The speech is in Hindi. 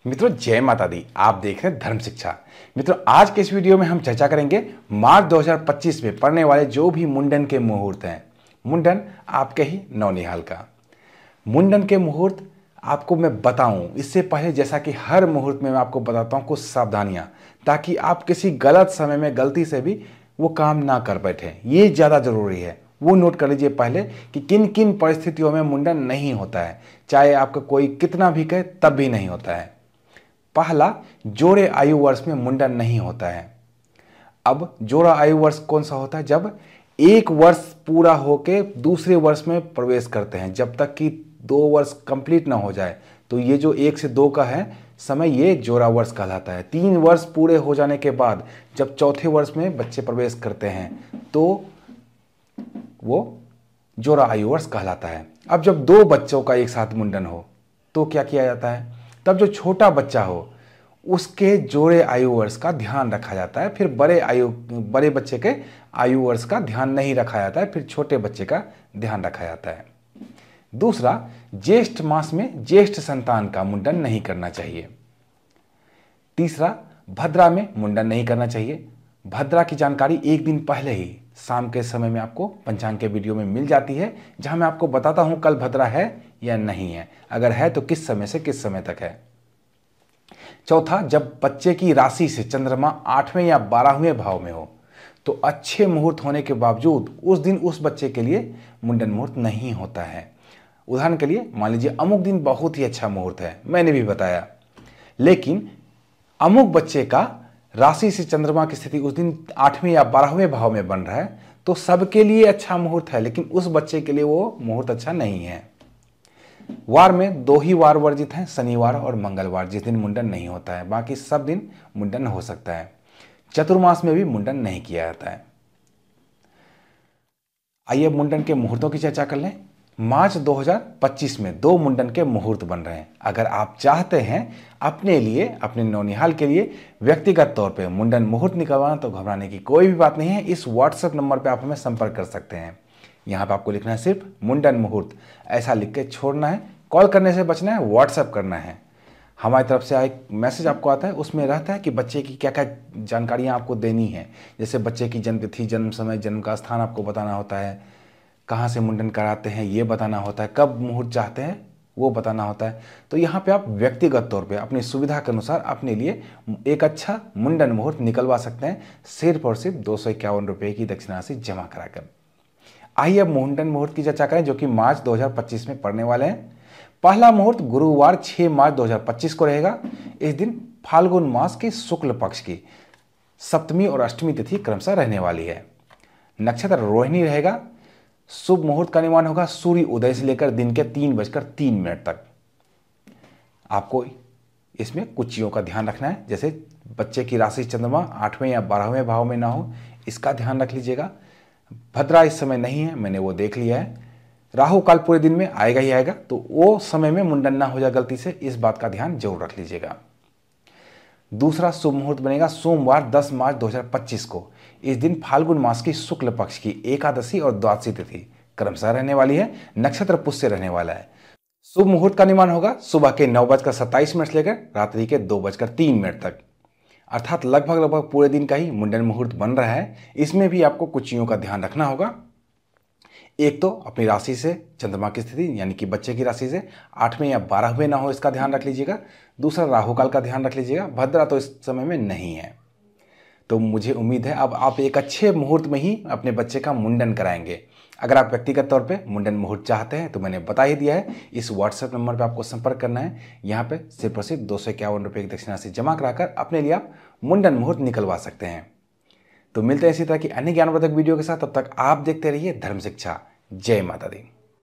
मित्रों जय माता दी। आप देख रहे हैं धर्म शिक्षा। मित्रों आज के इस वीडियो में हम चर्चा करेंगे मार्च 2025 में पड़ने वाले जो भी मुंडन के मुहूर्त हैं। मुंडन आपके ही नौनिहाल का मुंडन के मुहूर्त आपको मैं बताऊं इससे पहले, जैसा कि हर मुहूर्त में मैं आपको बताता हूं कुछ सावधानियां, ताकि आप किसी गलत समय में गलती से भी वो काम ना कर बैठे। ये ज़्यादा जरूरी है। वो नोट कर लीजिए पहले कि किन किन परिस्थितियों में मुंडन नहीं होता है, चाहे आपका कोई कितना भी कहे तब भी नहीं होता है। पहला, जोड़े आयु वर्ष में मुंडन नहीं होता है। अब जोड़ा आयु वर्ष कौन सा होता है? जब एक वर्ष पूरा होके दूसरे वर्ष में प्रवेश करते हैं, जब तक कि 2 वर्ष कंप्लीट ना हो जाए, तो ये जो 1 से 2 का है समय, ये जोड़ा वर्ष कहलाता है। 3 वर्ष पूरे हो जाने के बाद जब चौथे वर्ष में बच्चे प्रवेश करते हैं तो वो जोड़ा आयु वर्ष कहलाता है। अब जब 2 बच्चों का एक साथ मुंडन हो तो क्या किया जाता है? तब जो छोटा बच्चा हो उसके जोड़े आयु वर्ष का ध्यान रखा जाता है। फिर बड़े बच्चे के आयु वर्ष का ध्यान नहीं रखा जाता है, फिर छोटे बच्चे का ध्यान रखा जाता है। दूसरा, ज्येष्ठ मास में ज्येष्ठ संतान का मुंडन नहीं करना चाहिए। तीसरा, भद्रा में मुंडन नहीं करना चाहिए। भद्रा की जानकारी एक दिन पहले ही शाम के समय में आपको पंचांग के वीडियो में मिल जाती है, जहां मैं आपको बताता हूं कल भद्रा है या नहीं है, अगर है तो किस समय से किस समय तक है। चौथा, जब बच्चे की राशि से चंद्रमा 8वें या 12वें भाव में हो तो अच्छे मुहूर्त होने के बावजूद उस दिन उस बच्चे के लिए मुंडन मुहूर्त नहीं होता है। उदाहरण के लिए मान लीजिए अमुक दिन बहुत ही अच्छा मुहूर्त है, मैंने भी बताया, लेकिन अमुक बच्चे का राशि से चंद्रमा की स्थिति उस दिन 8वें या 12वें भाव में बन रहा है, तो सबके लिए अच्छा मुहूर्त है, लेकिन उस बच्चे के लिए वो मुहूर्त अच्छा नहीं है। वार में 2 ही वार वर्जित हैं, शनिवार और मंगलवार, जिस दिन मुंडन नहीं होता है। बाकी सब दिन मुंडन हो सकता है। चतुर्मास में भी मुंडन नहीं किया जाता है। आइए मुंडन के मुहूर्तों की चर्चा कर लें। मार्च 2025 में 2 मुंडन के मुहूर्त बन रहे हैं। अगर आप चाहते हैं अपने लिए, अपने नौनिहाल के लिए व्यक्तिगत तौर पे मुंडन मुहूर्त निकलवाना, तो घबराने की कोई भी बात नहीं है। इस व्हाट्सएप नंबर पे आप हमें संपर्क कर सकते हैं। यहाँ पे आपको लिखना है सिर्फ मुंडन मुहूर्त, ऐसा लिख के छोड़ना है। कॉल करने से बचना है, व्हाट्सएप करना है। हमारी तरफ से एक मैसेज आपको आता है, उसमें रहता है कि बच्चे की क्या क्या जानकारियाँ आपको देनी है। जैसे बच्चे की जन्म तिथि, जन्म समय, जन्म का स्थान आपको बताना होता है, कहाँ से मुंडन कराते हैं ये बताना होता है, कब मुहूर्त चाहते हैं वो बताना होता है। तो यहाँ पे आप व्यक्तिगत तौर पे अपनी सुविधा के अनुसार अपने लिए एक अच्छा मुंडन मुहूर्त निकलवा सकते हैं, सिर्फ और सिर्फ 251 रुपये की दक्षिणा राशि जमा कराकर। आइए अब मुंडन मुहूर्त की चर्चा करें, जो कि मार्च 2025 में पड़ने वाले हैं। पहला मुहूर्त गुरुवार 6 मार्च 2025 को रहेगा। इस दिन फाल्गुन मास की शुक्ल पक्ष की सप्तमी और अष्टमी तिथि क्रमशः रहने वाली है। नक्षत्र रोहिणी रहेगा। शुभ मुहूर्त का निर्माण होगा सूर्य उदय से लेकर दिन के 3:03 तक। आपको इसमें कुछ चीज़ों का ध्यान रखना है, जैसे बच्चे की राशि चंद्रमा 8वें या 12वें भाव में ना हो, इसका ध्यान रख लीजिएगा। भद्रा इस समय नहीं है, मैंने वो देख लिया है। राहु काल पूरे दिन में आएगा ही आएगा, तो वो समय में मुंडन ना हो जाए गलती से, इस बात का ध्यान जरूर रख लीजिएगा। दूसरा शुभ मुहूर्त बनेगा सोमवार 10 मार्च 2025 को। इस दिन फाल्गुन मास की शुक्ल पक्ष की एकादशी और द्वादशी तिथि क्रमशः रहने वाली है। नक्षत्र पुष्य रहने वाला है। शुभ मुहूर्त का निर्माण होगा सुबह के 9:27 से लेकर रात्रि के 2:03 तक, अर्थात लगभग पूरे दिन का ही मुंडन मुहूर्त बन रहा है। इसमें भी आपको कुछ चीज़ों का ध्यान रखना होगा। एक तो अपनी राशि से चंद्रमा की स्थिति, यानी कि बच्चे की राशि से 8वें या 12वें ना हो, इसका ध्यान रख लीजिएगा। दूसरा, राहु काल का ध्यान रख लीजिएगा। भद्रा तो इस समय में नहीं है। तो मुझे उम्मीद है अब आप एक अच्छे मुहूर्त में ही अपने बच्चे का मुंडन कराएंगे। अगर आप व्यक्तिगत तौर पे मुंडन मुहूर्त चाहते हैं तो मैंने बता ही दिया है, इस व्हाट्सएप नंबर पे आपको संपर्क करना है। यहाँ पे सिर्फ और सिर्फ 251 रुपये की दक्षिणा राशि जमा कराकर अपने लिए आप मुंडन मुहूर्त निकलवा सकते हैं। तो मिलते हैं इसी तरह की अन्य ज्ञानवर्धक वीडियो के साथ। तब तक आप देखते रहिए धर्म शिक्षा। जय माता दी।